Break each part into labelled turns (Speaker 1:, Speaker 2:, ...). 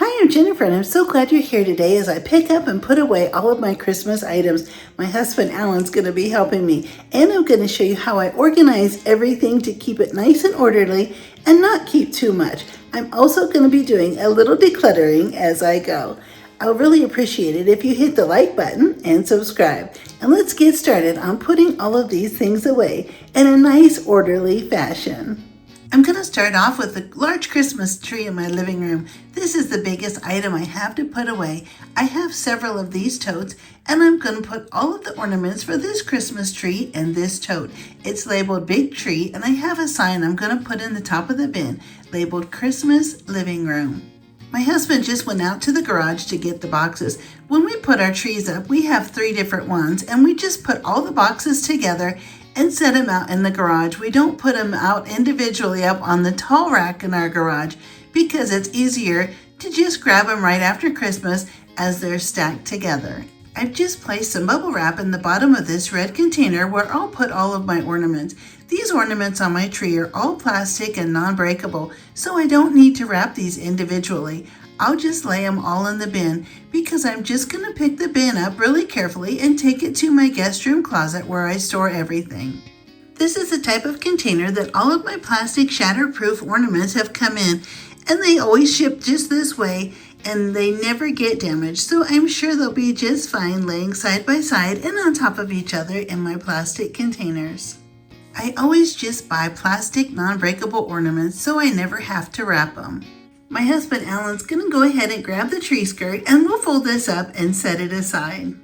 Speaker 1: Hi, I'm Jennifer, and I'm so glad you're here today as I pick up and put away all of my Christmas items. My husband Alan's going to be helping me, and I'm going to show you how I organize everything to keep it nice and orderly and not keep too much. I'm also going to be doing a little decluttering as I go. I'll really appreciate it if you hit the like button and subscribe. And let's get started on putting all of these things away in a nice, orderly fashion. I'm going to start off with the large Christmas tree in my living room. This is the biggest item I have to put away. I have several of these totes, and I'm going to put all of the ornaments for this Christmas tree in this tote. It's labeled Big Tree, and I have a sign I'm going to put in the top of the bin labeled Christmas Living Room. My husband just went out to the garage to get the boxes. When we put our trees up, we have 3 different ones, and we just put all the boxes together and set them out in the garage. We don't put them out individually up on the tall rack in our garage because it's easier to just grab them right after Christmas as they're stacked together. I've just placed some bubble wrap in the bottom of this red container where I'll put all of my ornaments. These ornaments on my tree are all plastic and non-breakable, so I don't need to wrap these individually. I'll just lay them all in the bin because I'm just going to pick the bin up really carefully and take it to my guest room closet where I store everything. This is the type of container that all of my plastic shatterproof ornaments have come in, and they always ship just this way and they never get damaged, so I'm sure they'll be just fine laying side by side and on top of each other in my plastic containers. I always just buy plastic non-breakable ornaments so I never have to wrap them. My husband Alan's going to go ahead and grab the tree skirt, and we'll fold this up and set it aside.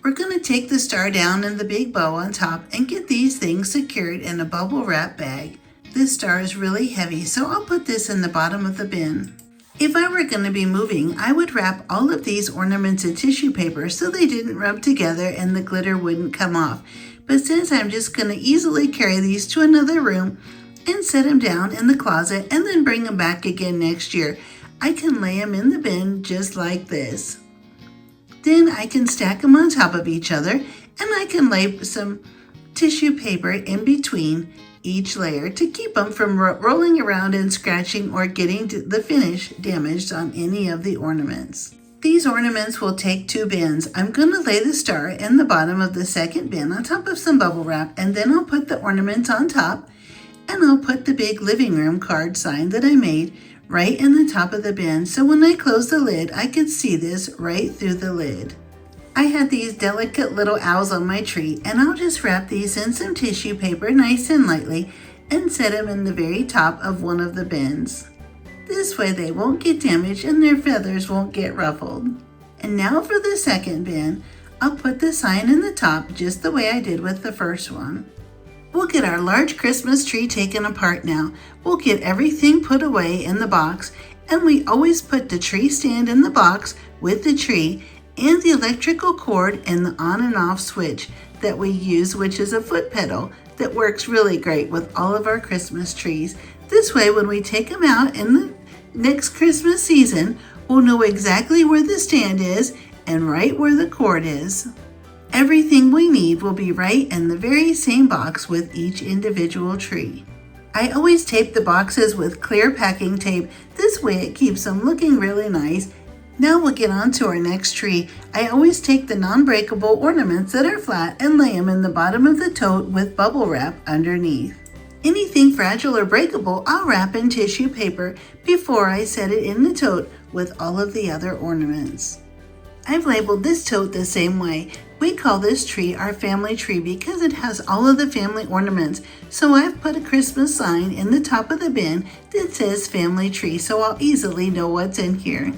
Speaker 1: We're going to take the star down and the big bow on top and get these things secured in a bubble wrap bag. This star is really heavy, so I'll put this in the bottom of the bin. If I were going to be moving, I would wrap all of these ornaments in tissue paper so they didn't rub together and the glitter wouldn't come off. But since I'm just going to easily carry these to another room and set them down in the closet and then bring them back again next year, I can lay them in the bin just like this. Then I can stack them on top of each other, and I can lay some tissue paper in between each layer to keep them from rolling around and scratching or getting the finish damaged on any of the ornaments. These ornaments will take 2 bins. I'm going to lay the star in the bottom of the second bin on top of some bubble wrap, and then I'll put the ornaments on top, and I'll put the big living room card sign that I made right in the top of the bin, so when I close the lid, I can see this right through the lid. I had these delicate little owls on my tree, and I'll just wrap these in some tissue paper nice and lightly and set them in the very top of one of the bins. This way they won't get damaged and their feathers won't get ruffled. And now for the second bin, I'll put the sign in the top just the way I did with the first one. We'll get our large Christmas tree taken apart now. We'll get everything put away in the box, and we always put the tree stand in the box with the tree and the electrical cord and the on and off switch that we use, which is a foot pedal that works really great with all of our Christmas trees. This way, when we take them out in the next Christmas season, we'll know exactly where the stand is and right where the cord is. Everything we need will be right in the very same box with each individual tree. I always tape the boxes with clear packing tape. This way it keeps them looking really nice. Now we'll get on to our next tree. I always take the non-breakable ornaments that are flat and lay them in the bottom of the tote with bubble wrap underneath. Anything fragile or breakable, I'll wrap in tissue paper before I set it in the tote with all of the other ornaments. I've labeled this tote the same way. We call this tree our family tree because it has all of the family ornaments. So I've put a Christmas sign in the top of the bin that says family tree, so I'll easily know what's in here.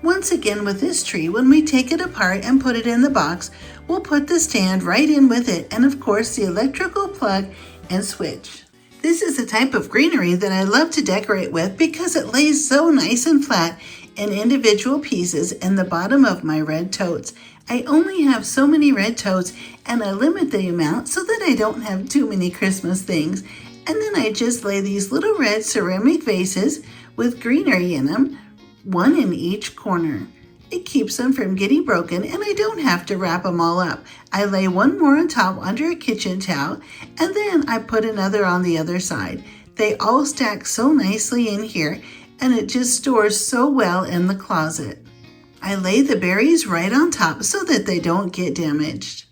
Speaker 1: Once again with this tree, when we take it apart and put it in the box, we'll put the stand right in with it and of course the electrical plug and switch. This is the type of greenery that I love to decorate with because it lays so nice and flat in individual pieces in the bottom of my red totes. I only have so many red totes and I limit the amount so that I don't have too many Christmas things. And then I just lay these little red ceramic vases with greenery in them, one in each corner. It keeps them from getting broken and I don't have to wrap them all up. I lay one more on top under a kitchen towel and then I put another on the other side. They all stack so nicely in here and it just stores so well in the closet. I lay the berries right on top so that they don't get damaged.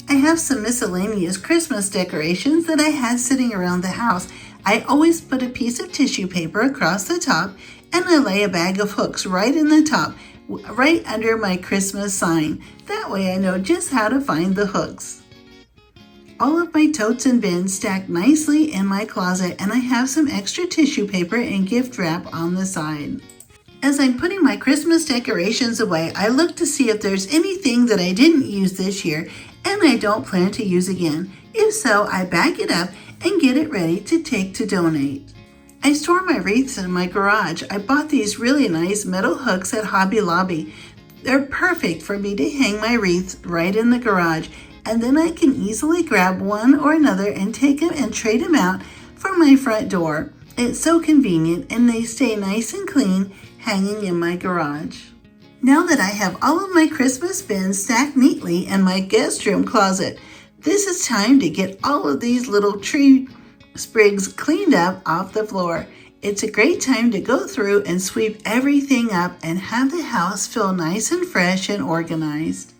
Speaker 1: I have some miscellaneous Christmas decorations that I had sitting around the house. I always put a piece of tissue paper across the top, and I lay a bag of hooks right in the top, right under my Christmas sign. That way I know just how to find the hooks. All of my totes and bins stacked nicely in my closet, and I have some extra tissue paper and gift wrap on the side. As I'm putting my Christmas decorations away, I look to see if there's anything that I didn't use this year and I don't plan to use again. If so, I bag it up and get it ready to take to donate. I store my wreaths in my garage. I bought these really nice metal hooks at Hobby Lobby. They're perfect for me to hang my wreaths right in the garage, and then I can easily grab one or another and take them and trade them out for my front door. It's so convenient, and they stay nice and clean hanging in my garage. Now that I have all of my Christmas bins stacked neatly in my guest room closet, this is time to get all of these little tree sprigs cleaned up off the floor. It's a great time to go through and sweep everything up and have the house feel nice and fresh and organized.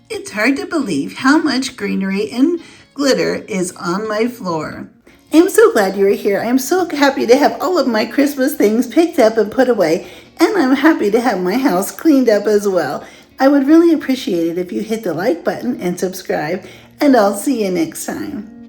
Speaker 1: It's hard to believe how much greenery and glitter is on my floor. I'm so glad you're here. I'm so happy to have all of my Christmas things picked up and put away, and I'm happy to have my house cleaned up as well. I would really appreciate it if you hit the like button and subscribe, and I'll see you next time.